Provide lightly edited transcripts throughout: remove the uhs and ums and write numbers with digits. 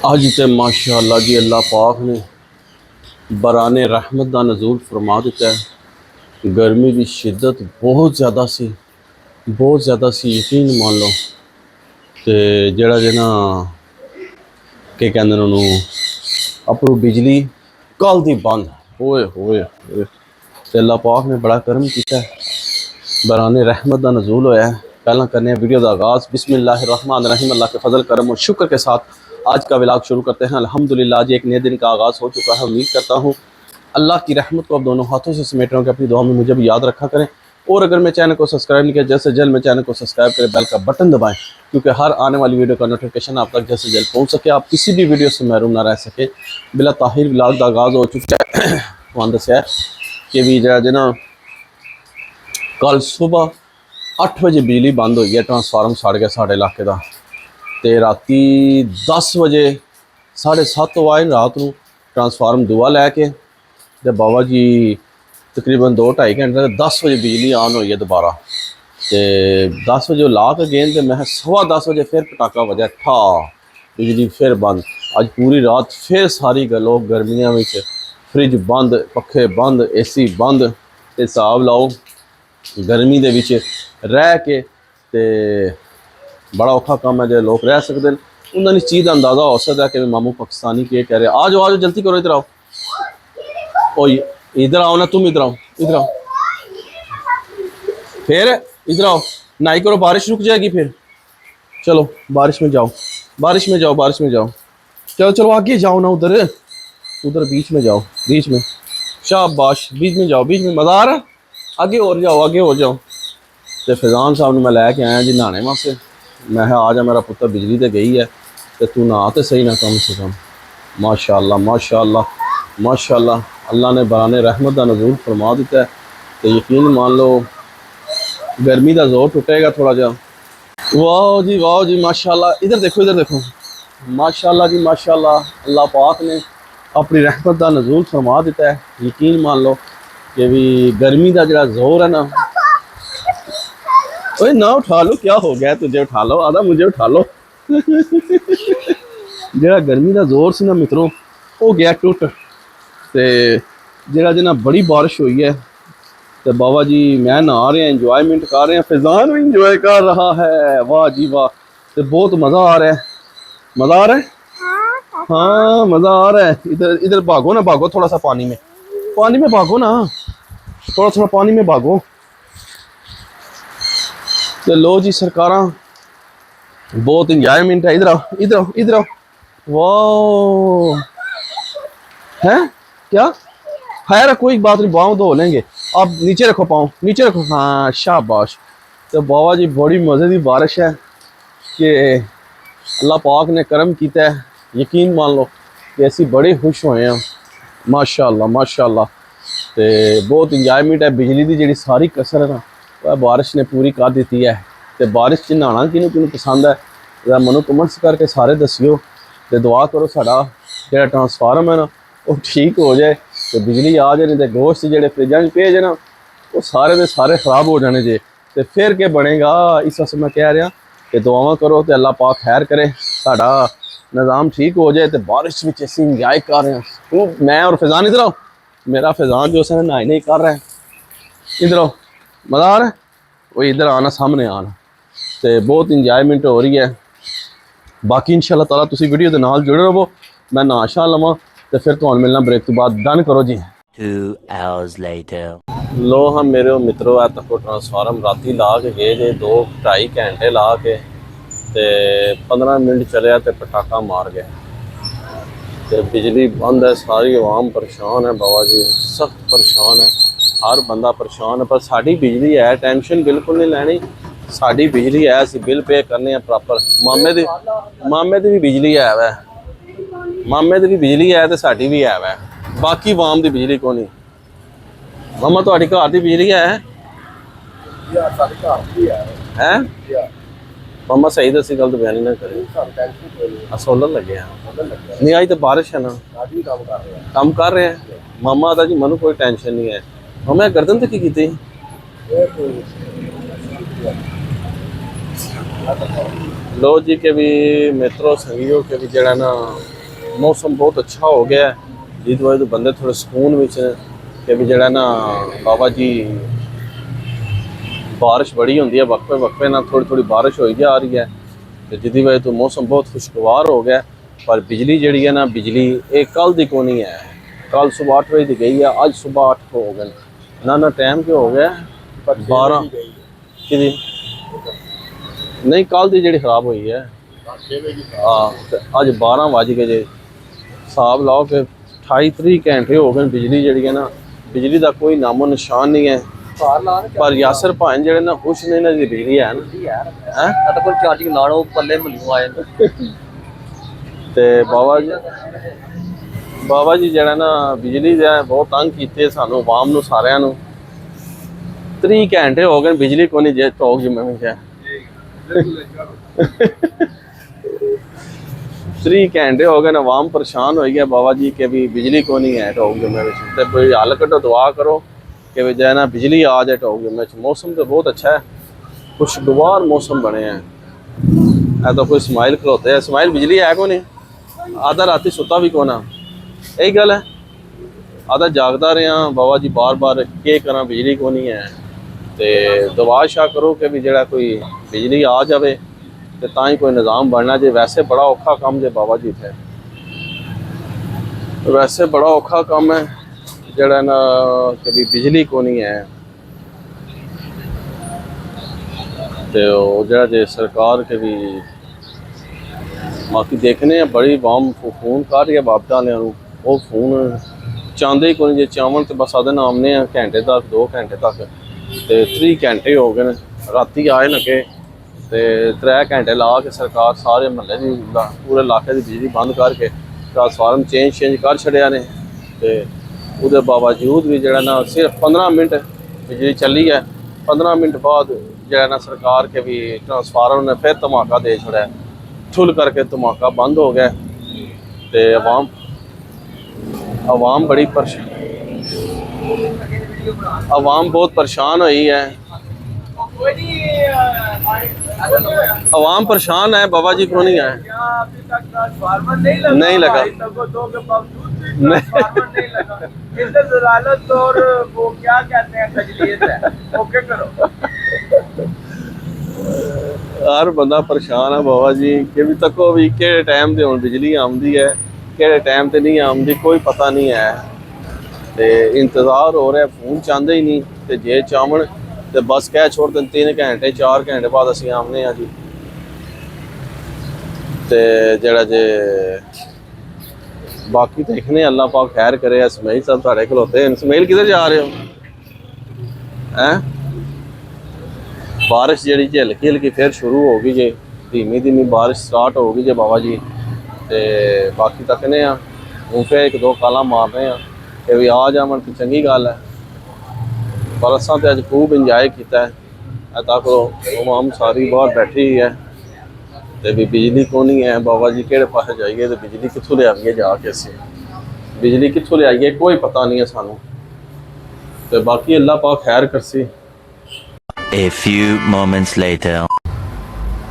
अज तो माशाअल्लाह जी अल्लाह पाक ने बराने रहमत का नज़ूल फरमा दिता है। गर्मी की शिद्दत बहुत ज़्यादा सी, बहुत ज़्यादा सी, यकीन मान लो। तो जड़ा जे ना के कहते हैं उन्होंने अपरू बिजली कल दी बंद होए होए होए। ते अल्लाह पाक ने बड़ा करम किया है, बराने रहमत का नज़ूल होया है। पहला करने वीडियो का आगाज़ बिस्मिल्लाहिर्रहमानिर्रहीम, अल्लाह के फजल करम और शुक्र के साथ आज का व्लॉग शुरू करते हैं। अल्हम्दुलिल्लाह, आज एक नए दिन का आगाज़ हो चुका है। उम्मीद करता हूँ अल्लाह की रहमत को आप दोनों हाथों से समेट रहे हो कि अपनी दुआ में मुझे भी याद रखा करें। और अगर मेरे चैनल को सब्सक्राइब नहीं किया, जल्द से जल्द मेरे चैनल को सब्सक्राइब करें, बेल का बटन दबाएं, क्योंकि हर आने वाली वीडियो का नोटिफिकेशन आप तक जल्द से जल्द पहुँच सके, आप किसी भी वीडियो से महरूम ना रह सके। बिला ताहिर व्लॉग का आगाज़ हो चुका है। वहाँ दसिया कि भी जो ना कल सुबह 8 बजे बिजली बंद हुई है, ट्रांसफार्म सड़ गया साढ़े इलाके का। तो राती 10 बजे 7:30 आए रात को ट्रांसफार्म दुआ लैके, तो बाबा जी तकरीबन 2-2.5 घंटे 10 बजे बिजली ऑन हुई है दोबारा। तो 10 बजे ला के गेंद तो मैं 10:15 बजे फिर पटाखा बजा, ठा बिजली फिर बंद। अज पूरी रात फिर सारी लोग गर्मियों में फ्रिज बंद, पखे बंद, AC बंद। तो हिसाब लाओ गर्मी दे विच रह के ते बड़ा औखा काम है जो लोग रह सकते हैं। उन्होंने इस चीज़ का अंदाज़ा हो सकता है कि मामू पाकिस्तानी के कह रहे आ जाओ जल्दी करो, इधर आओ, ओ इधर आओ ना, तुम इधर आओ, इधर आओ, फिर इधर आओ, नहीं करो बारिश रुक जाएगी फिर। चलो बारिश में जाओ, बारिश में जाओ, बारिश में जाओ, चलो चलो आगे जाओ ना, उधर उधर बीच में जाओ, बीच में, शाबाश, बीच में जाओ, बीच में मज़ा आ रहा है, आगे और जाओ, आगे और जाओ। तो फैज़ान साहब ने मैं लैके आया जी नहाने वास्ते। मैं आ जा, मेरा पुत्र बिजली तो गई है, तो तू नहा तो सही ना कम से कम। माशाअल्लाह माशाअल्लाह माशाअल्लाह, अल्लाह ने बराने रहमत का नज़ूल फरमा दिता है। तो यकीन मान लो गर्मी का जोर टुटेगा थोड़ा जा। वाह जी माशाअल्लाह, इधर देखो, इधर देखो, माशाअल्लाह जी माशाअल्लाह, अल्लाह पाक ने अपनी रहमत का नज़ूल फरमा दिता है। यकीन मान लो कि भी गर्मी का जो जोर है ना, ओए ना उठा लो, क्या हो गया तुझे, उठा लो, आधा मुझे उठा लो। जरा गर्मी का जोर से ना मित्रों हो गया टुट। ते जरा जना बड़ी बारिश हुई है, तो बाबा जी मैं नहा रहे हैं, इंजॉयमेंट कर रहे हैं, फैज़ान भी इंजॉय कर रहा है। वाह जी वाह, तो बहुत मज़ा आ रहा है, मज़ा आ रहा है, हाँ मज़ा आ रहा है। इधर इधर भागो ना, भागो थोड़ा सा पानी में, पानी में भागो ना, थोड़ा थोड़ा पानी में भागो। तो लो जी सरकारा बहुत इंजॉयमेंट है। इधर आओ, इधर आओ, इधर आओ, वाह है क्या, खैर कोई बात नहीं, पाँव धो लेंगे। अब नीचे रखो, पाँव नीचे रखो, हाँ शाबाश। तो बाबा जी बड़ी मज़े की बारिश है कि अल्लाह पाक ने करम किया है। यकीन मान लो कि ऐसी बड़े खुश हुए हैं माशाअल्लाह माशाअल्लाह। तो बहुत इंजॉयमेंट है। बिजली की जी सारी कसर है ना, वह बारिश ने पूरी कर दी है। तो बारिश च नहाना किनू किनू पसंद है, जरा मनो कमेंट्स करके सारे दसियो। तो दुआ करो साड़ा जो ट्रांसफार्म है ना वो ठीक हो जाए, तो बिजली आ जाए, नहीं तो गोश्त जोड़े फ्रिजा में पे जे ना वो सारे के सारे खराब हो जाने जे। तो फिर क्या बनेगा। इस वक्त मैं कह रहा कि दुआवां करो तो अल्लाह पाक खैर करे, साड़ा निज़ाम ठीक हो जाए। तो बारिश में असीं इंजॉय कर रहे हैं खूब, मैं और फैज़ान। इधर आओ, मेरा फैज़ान जो है नहाई नहीं कर रहा है, इधर आओ, मज़ा आ रहा है, वो इधर आना, सामने आना। तो बहुत इंजॉयमेंट हो रही है। बाकी इंशाअल्लाह ताला तुसी वीडियो के नाल जुड़े रहो। मैं नहा शा लवां तो फिर तुहानू मिलना ब्रेक तो बाद। डन करो जी। 2 hours later. लो हम मेरे मित्रों आ तको ट्रांसफार्म राती ला के गए जे, 2-2.5 घंटे ला के, ते 15 मिनट चलिया तो पटाखा मार गया। तो बिजली बंद है, सारी आवाम परेशान है बाबा जी, सख्त परेशान है, हर बंदा परेशान है। पर साड़ी बिजली है, टेंशन बिल्कुल नहीं लैनी। साड़ी बिजली है, असीं बिल पे करने प्रॉपर। मामे दी भी बिजली है वै, मामे दी भी बिजली है तो साड़ी भी है वै, बाकी आवाम दी बिजली को नहीं। मामा तुहाडी घर दी बिजली है हैं? मामा सही दसी, गलत बयानी ना करे। सोलर लगे हैं नहीं, आई तो बारिश है ना, काम कर रहे हैं। मामा आता जी मनु कोई टेंशन नहीं है। मामा गर्दन तो की लो जी के भी मित्रों संगियों के भी जरा ना मौसम बहुत अच्छा हो गया है जिस वजह तो बंदे थोड़े सुकून में के भी जरा ना बाबा जी बारिश बड़ी होंगी है वक्फे वक्फे ना थोड़ी थोड़ी बारिश हो जा रही है तो जिसकी वजह तो मौसम बहुत खुशगवार हो गया पर बिजली जी है ना बिजली एक कल की को नहीं है कल सुबह 8 बजे की गई है अज सुबह 8 को हो गए ना टाइम क्यों हो गया 12 कि नहीं कल की जी खराब हुई है हाँ अज 12 बज गए जे हिसाब लाओ कि 28-30 घंटे हो गए बिजली जी है ना बिजली का कोई नामो निशान नहीं है पर यासर भान जड़े ना खुश नहीं ना जी बिजली है ना चार्जिंग लाड़ो पल्ले मिलू आए ते बाबा जी जड़ा ना बिजली दे बहुत तंग कीते सानू आवाम नू सारिਆਂ ਨੂੰ 30 घंटे हो गए बिजली को नहीं जे टोक जिम्मे में क्या 3 घंटे हो गए आवाम परेशान हो गया बाबा जी के भी बिजली को नहीं है टोक जिम्मे में तो कोई हल कटो दुआ करो कि भी जो ना बिजली आ जाए टोक जिम्मे मौसम तो बहुत अच्छा है खुशगवार मौसम बने हैं है तो कोई स्माइल खलोते हैं स्माइल बिजली है को नहीं आधा राती सुता भी कोना यही गल है आधा जागता रहा बाबा जी बार बार के करा बिजली को नहीं है तो दुआ शाह करो कि भी जरा कोई बिजली आ जाए तो ही कोई निज़ाम बनना जे वैसे बड़ा औखा काम जे बाबा जी थे वैसे बड़ा औखा काम है जरा ना कि भी बिजली को नहीं है तो जरा जे सरकार के भी बाकी देखने बड़ी वाम फोन कर रही है बाप वाले वो फोन चाहते ही कोई जे चावन तो बस आदे नामने घंटे तक 2 घंटे तक तो 3 घंटे हो गए राती आए लगे तो 3 घंटे ला के सरकार सारे महल्ले की पूरे इलाके की बिजली बंद करके ट्रांसफार्म चेंज कर छड़िया ने तो उसके बावजूद भी जरा ना सिर्फ 15 मिनट बिजली चली है 15 मिनट बाद जरा ना सरकार के भी ट्रांसफार्मर ने फिर धमाका दे छड़ा ठुल करके धमाका बंद हो गया तो अवाम बड़ी परेशान अवाम बहुत परेशान हुई है अवाम परेशान है बाबा जी को नहीं है नहीं लगा और वो क्या कहते हैं तजलीत है ओके करो हर बंदा परेशान है बाबा जी कि भी तको भी कि टाइम से हुण बिजली आमदी है कि टाइम से नहीं आमदी कोई पता नहीं है तो इंतज़ार हो रहा है फोन चाहते ही नहीं तो जे चावन तो बस कह छोड़ते 3 घंटे 4 घंटे बाद असी आमने जी तो जरा जे बाकी देखने अल्लाह पाक खैर करे इसमाइल साहब साढ़े खलोते हैं इसमाइल किधर जा रहे हो हैं बारिश जी हल्की हल्की फिर शुरू हो गई जे धीमी धीमी बारिश स्टार्ट हो गई जे बाबा जी तो बाकी तकने हूँ फिर 1-2 काला मार रहे हैं कि भी आ जावन तो चंगी गल है पर असा तो अज खूब इंजॉय किया है तक हम सारी बाहर बैठी ही है तो भी बिजली को नहीं है बाबा जी केड़े पास जाइए तो बिजली कितों ले आइए जाके असी बिजली कितों ले आइए कोई पता नहीं है सानू तो बाकी अल्लाह पाक खैर करसी A few moments later.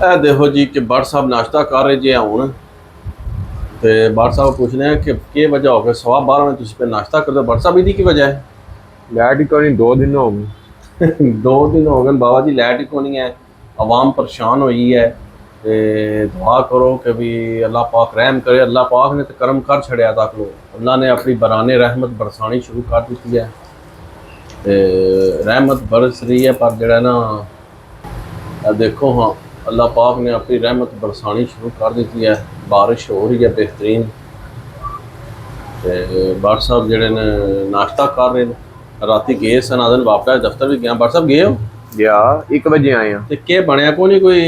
ए देखो जी कि बट साहब नाश्ता कर रहे जे हूँ तो बट साहब पूछने हैं कि वजह हो गई 12:15 में तुम पे नाश्ता कर दो बट साहब इदी की वजह है लाइट ही कोनी 2 दिन हो गए 2 दिन हो गए बाबा जी लाइट ही को नहीं है अवाम परेशान हुई है ते दुआ करो कि भी अल्लाह पाक रहम करे अल्लाह पाक ने तो करम कर छड़िया तक लो अल्लाह ने अपनी बराने रहमत बरसानी शुरू कर दी है ते रहमत बरस रही है पर जड़ा ना देखो हाँ अल्लाह पाक ने अपनी रहमत बरसानी शुरू कर दी है बारिश हो रही है बेहतरीन बाट साहब जड़े ने नाश्ता कर रहे हैं राती गए सन आदन वापस दफ्तर भी गया बाट साहब गए हो गया 1 बजे आए हैं ते के बनया को नहीं कोई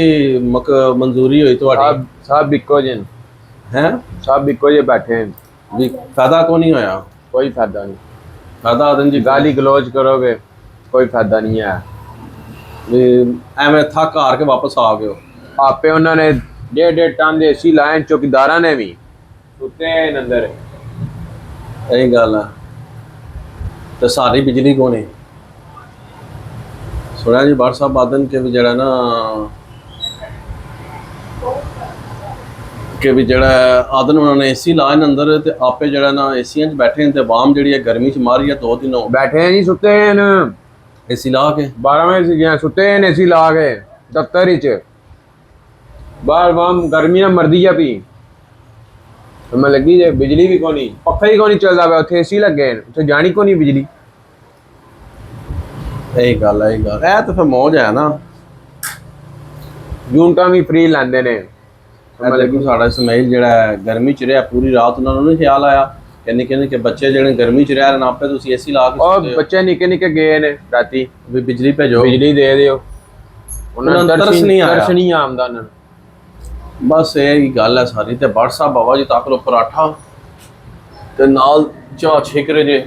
मंजूरी हुई तो सब बिको जिन हैं सब बिको जे बैठे हैं भी फायदा को नहीं होया कोई फायदा नहीं फायदा आदन जी गाली गलौज करोगे कोई फायदा नहीं है एवं थक हार के वापस आ गए हो आपे उन्होंने 1.5 टन दे एसी लाए चौकीदारा ने भी सुते हैं अंदर यही गल है तो सारी बिजली को नहीं सुना जी बाट साहब आदन के भी जरा ना ਕਿ ਵੀ ਜਿਹੜਾ ਆਦਨ ਉਹਨਾਂ ਨੇ ਏਸੀ ਲਾਏ ਨੇ ਅੰਦਰ ਤੇ ਆਪੇ ਜਿਹੜਾ ਨਾ ਏਸੀਆਂ 'ਚ ਬੈਠੇ ਨੇ ਤੇ ਆਵਾਮ ਜਿਹੜੀ ਹੈ ਗਰਮੀ 'ਚ ਮਾਰੀ ਹੈ 2 ਦਿਨ ਹੋ बैठे हैं जी सुते हैं न ਏਸੀ ਲਾ ਕੇ 12 बजे से गया सुते हैं एसी ला के दफ्तर ही च बाहर वहां गर्मी ना मरदी है पी तो मैं लगी जे बिजली भी कोनी पक्खा ही कोनी चलदा पे उत्थे एसी लगे हैं उत्थे जानी कोनी बिजली ਇਹ ਗੱਲ ਹੈ ਇਹ ਗੱਲ ਇਹ ਤਾਂ ਫਿਰ ਮੌਜ ਹੈ ਨਾ यूनिटा भी फ्री लांदे ने ਮੈਂ ਦੇਖੋ ਸਾਡਾ ਇਸਮਾਈਲ ਜਿਹੜਾ ਹੈ ਗਰਮੀ 'ਚ ਰਿਹਾ ਪੂਰੀ ਰਾਤ ਉਹਨਾਂ ਨੂੰ ਨਹੀਂ ਖਿਆਲ ਆਇਆ ਕਿ ਨਿੱਕੇ ਕਿ ਬੱਚੇ ਜਿਹੜੇ ਗਰਮੀ 'ਚ ਰਹਿ ਰਹੇ ਨੇ ਆਪੇ ਤੁਸੀਂ ਏਸੀ ਲਾ ਕੇ और ਸੁੱਤੇ ਹੋ। बच्चे निके निके गए ने राती ਵੀ ਬਿਜਲੀ ਭੇਜੋ बिजली दे दियो ਉਹਨਾਂ ਨੂੰ ਤਰਸ ਨਹੀਂ ਆਇਆ। तरस नहीं आमदा उन्हां नूं। ਬਸ ਇਹ ਹੀ ਗੱਲ ਹੈ ਸਾਰੀ ਤੇ ਬੜ ਸਾਹਿਬ ਬਾਬਾ ਜੀ ਤੱਕ ਲੋ ਪਰਾਠਾ ਤੇ ਨਾਲ ਚਾਹ ਛੇਕਰੇ ਜੇ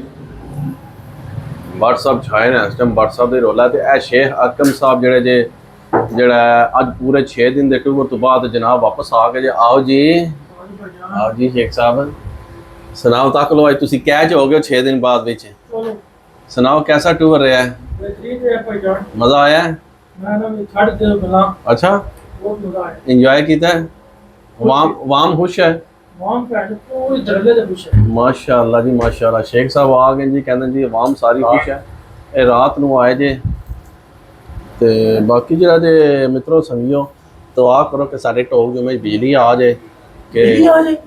ਬੜ ਸਾਹਿਬ ਛਾਏ ਨੇ ਇਸ ਟਾਈਮ ਬੜ ਸਾਹਿਬ ਦੇ ਰੋਲਾ ਤੇ ਇਹ ਸ਼ੇਖ ਅਕਮ ਸਾਹਿਬ ਜਿਹੜੇ ਜੇ ਜਿਹੜਾ ਅੱਜ ਪੂਰੇ 6 ਦਿਨ ਦੇ ਟੂਰ ਤੋਂ ਬਾਅਦ ਜਨਾਬ ਵਾਪਸ ਆ ਕੇ ਜੇ ਆਓ ਜੀ ਸ਼ੇਖ ਸਾਹਿਬ ਸੁਣਾਓ ਤੱਕ ਲੋ ਅੱਜ ਤੁਸੀਂ ਕਹਿ ਚ ਹੋ ਗਏ 6 ਦਿਨ ਬਾਅਦ ਵਿੱਚ ਸੁਣਾਓ कैसा टूर रहा है मजा आया अच्छा इंजॉय किया वाम खुश है माशाअल्लाह जी माशाअल्लाह शेख साहब आ गए जी कहते जी आवाम सारी खुश है ये रात ਨੂੰ ਆਏ ਜੇ ਤੇ ਬਾਕੀ ਜਿਹੜਾ ਜੇ ਮਿੱਤਰੋ ਸੰਗਿਓ ਦੁਆ ਕਰੋ ਕਿ ਸਾਡੇ ਟੋਕ ਜੋ ਵਿੱਚ ਬਿਜਲੀ ਆ ਜਾਏ ਕਿ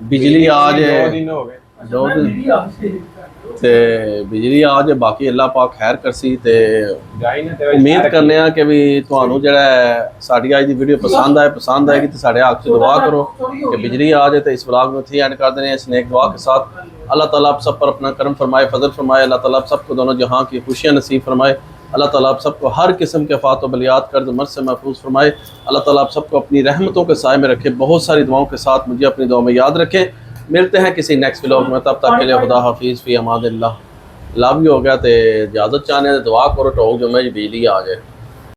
ਬਿਜਲੀ ਆ ਜਾਏ 2 दिन हो गए ਜੋ ਤੇ ਬਿਜਲੀ ਆ ਜਾਏ ਬਾਕੀ ਅੱਲਾਹ ਪਾਕ ਖੈਰ ਕਰਸੀ ਤੇ जाई ना ते ਉਮੀਦ ਕਰਨੇ ਆ ਕਿ ਵੀ ਤੁਹਾਨੂੰ ਜਿਹੜਾ ਹੈ ਸਾਡੀ ਅੱਜ ਦੀ ਵੀਡੀਓ ਪਸੰਦ ਆਏਗੀ ਤੇ ਸਾਡੇ ਹੱਥ 'ਚ ਦੁਆ ਕਰੋ कि बिजली आ जाए तो इस व्लॉग में एंड कर देने इस नेक दुआ के साथ अल्लाह ताला आप सब पर अपना करम फरमाए फजल फरमाए अल्लाह ताला आप सबको दोनों जहां की खुशियां नसीब फरमाए अल्लाह ताला आप सबको हर किस्म के फ़ात व बलियात कर्ज मर्ज से महफूज फरमाए अल्लाह ताला आप सबको अपनी रहमतों के साए में रखे बहुत सारी दुआओं के साथ मुझे अपनी दुआ में याद रखें मिलते हैं किसी नेक्स्ट व्लॉग में तब तक के लिए खुदा हाफिज़ फ़ी अमानिल्लाह लव यू हो गया तो इजाज़त चाहने दुआ करो टोक जो मैं बिजली आ जाए